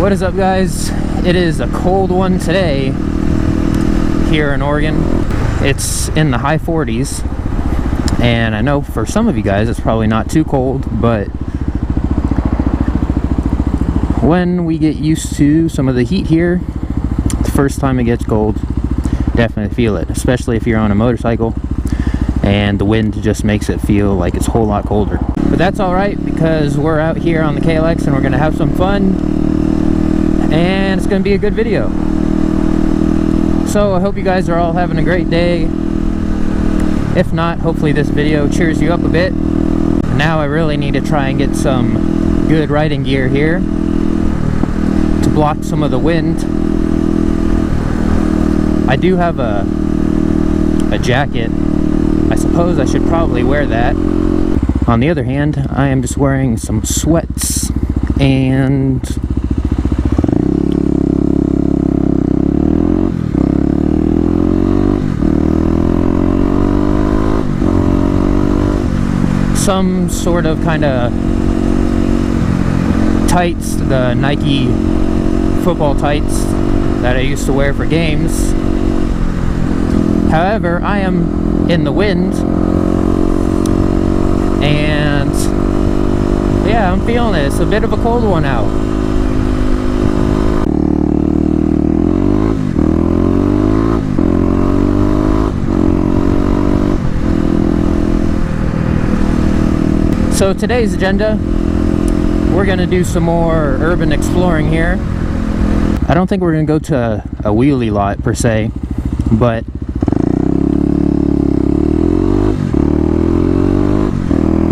What is up, guys? It is a cold one today here in Oregon. It's in the high 40s, and I know for some of you guys it's probably not too cold, but when we get used to some of the heat here, the first time it gets cold, definitely feel it, especially if you're on a motorcycle and the wind just makes it feel like it's a whole lot colder. But that's alright, because we're out here on the KLX and we're going to have some fun, and it's going to be a good video. So I hope you guys are all having a great day. If not, hopefully this video cheers you up a bit. Now I really need to try and get some good riding gear here to block some of the wind. I do have a jacket. I suppose I should probably wear that. On the other hand, I am just wearing some sweats and some sort of kind of tights, the Nike football tights that I used to wear for games. However, I am in the wind, and yeah, I'm feeling it. It's a bit of a cold one out. So today's agenda, we're going to do some more urban exploring here. I don't think we're going to go to a wheelie lot per se, but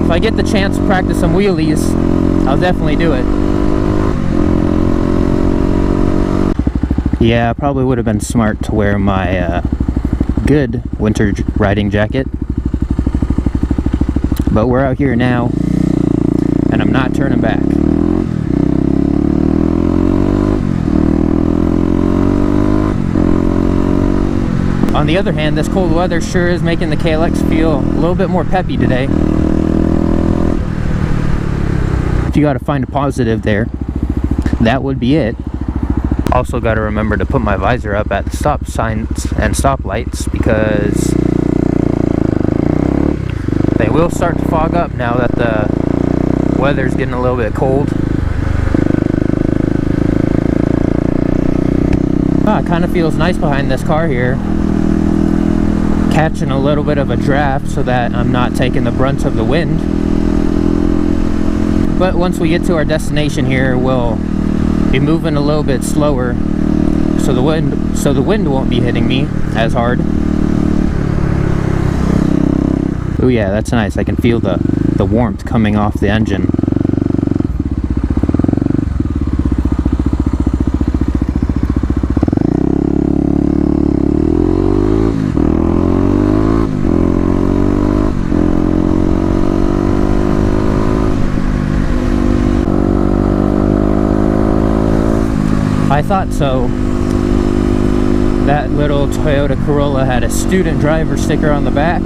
if I get the chance to practice some wheelies, I'll definitely do it. Yeah, probably would have been smart to wear my good winter riding jacket. But we're out here now, and I'm not turning back. On the other hand, this cold weather sure is making the KLX feel a little bit more peppy today. If you gotta find a positive there, that would be it. Also gotta remember to put my visor up at the stop signs and stoplights, because they will start to fog up now that the weather's getting a little bit cold. It kind of feels nice behind this car here, catching a little bit of a draft so that I'm not taking the brunt of the wind. But once we get to our destination here, we'll be moving a little bit slower so the wind won't be hitting me as hard. Oh yeah, that's nice. I can feel the warmth coming off the engine. I thought so. That little Toyota Corolla had a student driver sticker on the back.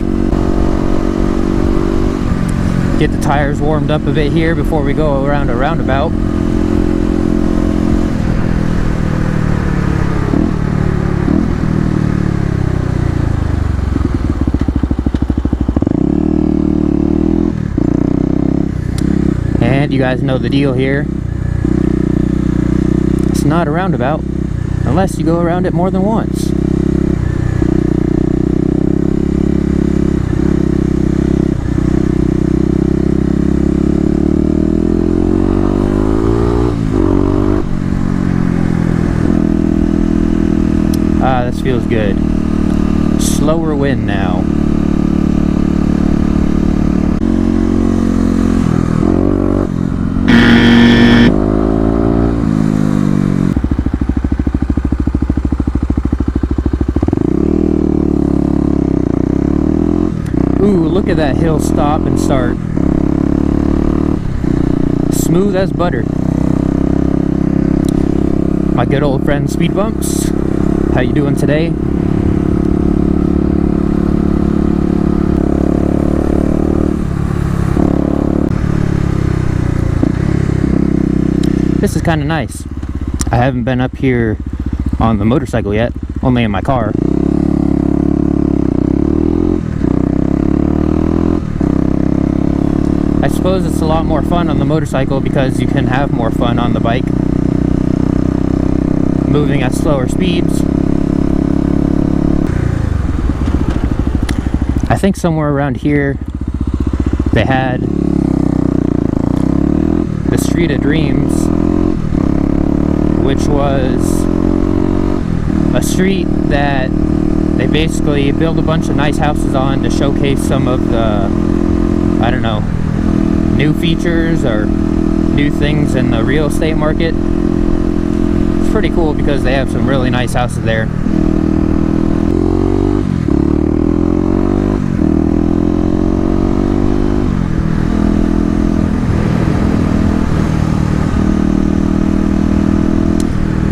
Get the tires warmed up a bit here before we go around a roundabout. And you guys know the deal here. It's not a roundabout unless you go around it more than once. This feels good. Slower wind now. Ooh, look at that hill stop and start. Smooth as butter. My good old friend Speed Bumps. How you doing today? This is kind of nice. I haven't been up here on the motorcycle yet, only in my car. I suppose it's a lot more fun on the motorcycle because you can have more fun on the bike, moving at slower speeds. I think somewhere around here they had the Street of Dreams, which was a street that they basically build a bunch of nice houses on to showcase some of the, I don't know, new features or new things in the real estate market. It's pretty cool because they have some really nice houses there.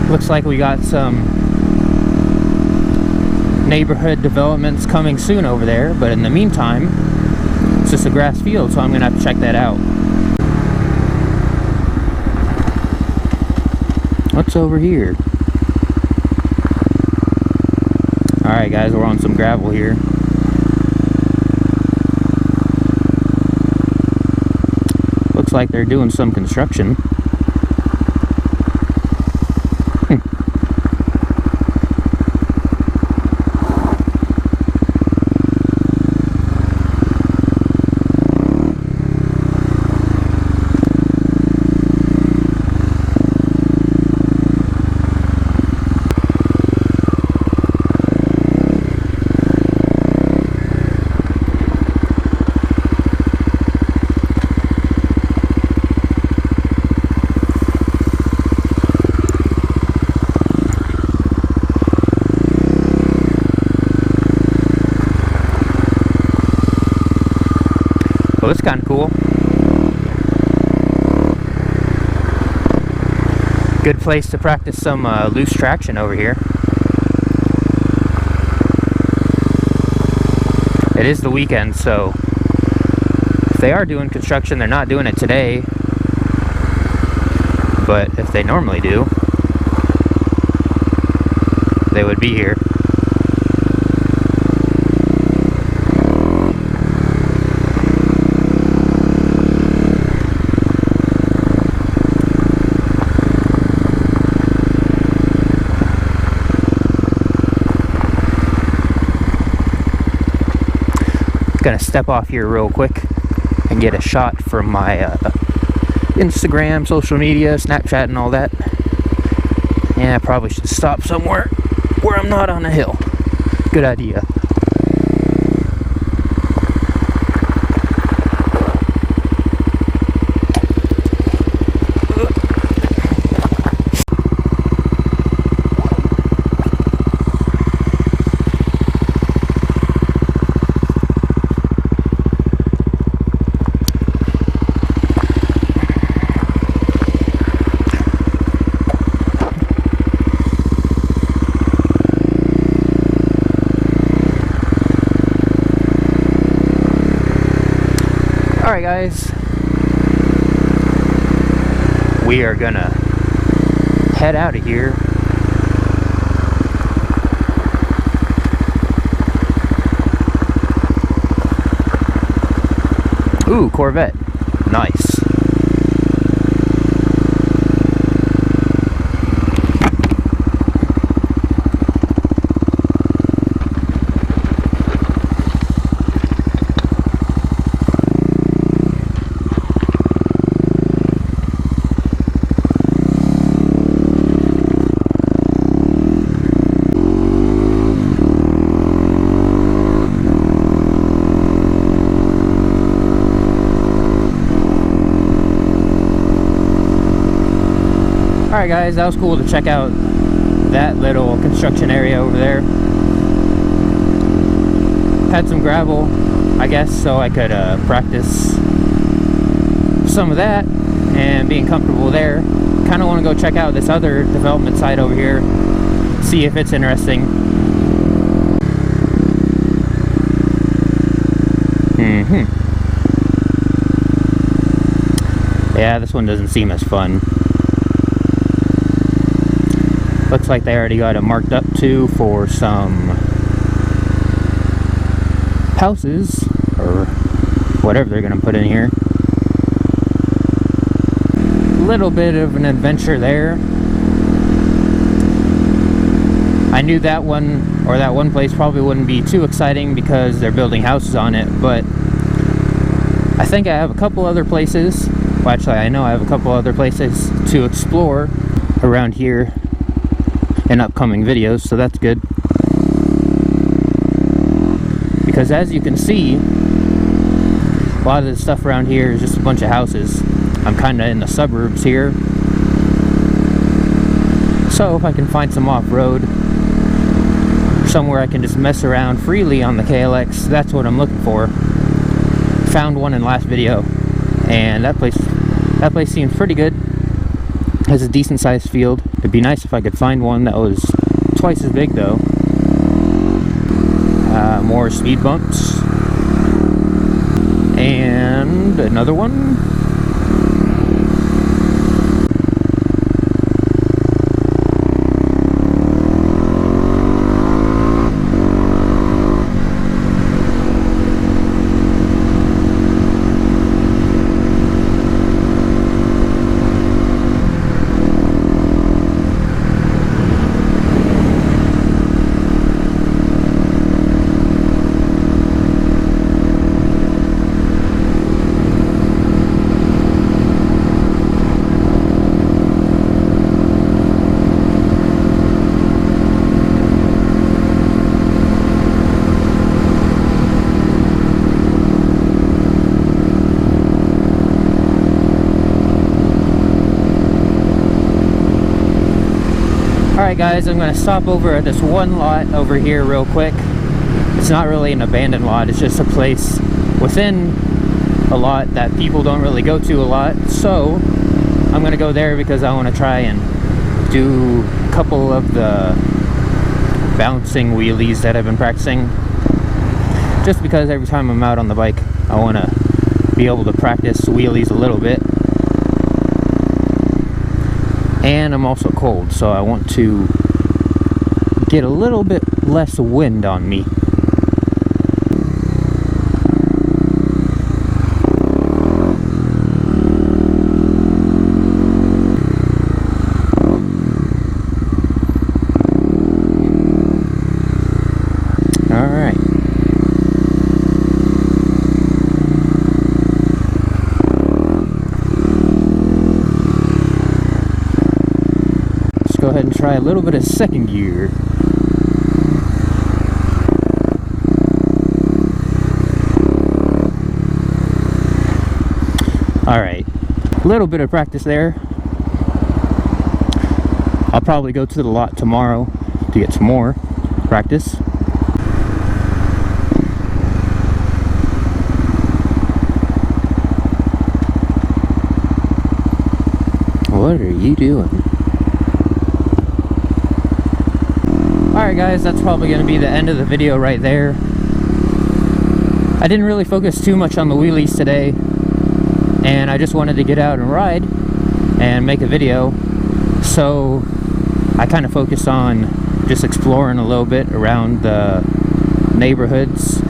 Looks like we got some neighborhood developments coming soon over there, but in the meantime, it's just a grass field, so I'm gonna have to check that out. What's over here? Alright guys, we're on some gravel here. Looks like they're doing some construction. Well, it's kind of cool. Good place to practice some loose traction over here. It is the weekend, so if they are doing construction, they're not doing it today. But if they normally do, they would be here. Gonna step off here real quick and get a shot from my Instagram, social media, Snapchat and all that. And I probably should stop somewhere where I'm not on a hill. Good idea. Alright guys, we are gonna head out of here. Ooh, Corvette. Nice. Alright guys, that was cool to check out that little construction area over there. Had some gravel, I guess, so I could practice some of that and being comfortable there. Kind of want to go check out this other development site over here, see if it's interesting. Yeah, this one doesn't seem as fun. Looks like they already got it marked up too for some houses or whatever they're gonna put in here. Little bit of an adventure there. I knew that one place probably wouldn't be too exciting because they're building houses on it, but I think I have a couple other places. Well, actually, I know I have a couple other places to explore around here in upcoming videos, so that's good. Because as you can see, a lot of the stuff around here is just a bunch of houses. I'm kind of in the suburbs here. So if I can find some off-road, somewhere I can just mess around freely on the KLX, that's what I'm looking for. Found one in last video, and that place seems pretty good. Has a decent sized field. It'd be nice if I could find one that was twice as big though. More speed bumps. And another one. Alright guys, I'm going to stop over at this one lot over here real quick. It's not really an abandoned lot, it's just a place within a lot that people don't really go to a lot. So I'm going to go there because I want to try and do a couple of the bouncing wheelies that I've been practicing. Just because every time I'm out on the bike, I want to be able to practice wheelies a little bit. And I'm also cold, so I want to get a little bit less wind on me. Alright. Go ahead and try a little bit of second gear. Alright, a little bit of practice there. I'll probably go to the lot tomorrow to get some more practice. What are you doing? Alright guys, that's probably going to be the end of the video right there. I didn't really focus too much on the wheelies today, and I just wanted to get out and ride and make a video. So I kind of focused on just exploring a little bit around the neighborhoods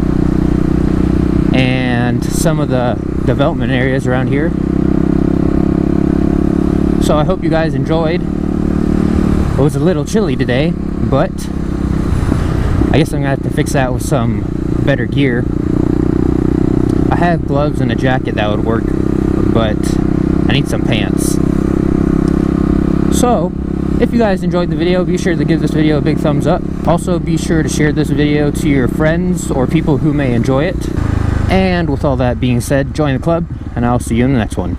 and some of the development areas around here. So I hope you guys enjoyed. It was a little chilly today, but I guess I'm gonna have to fix that with some better gear. I have gloves and a jacket that would work, but I need some pants. So if you guys enjoyed the video, be sure to give this video a big thumbs up. Also be sure to share this video to your friends or people who may enjoy it. And with all that being said, join the club, and I'll see you in the next one.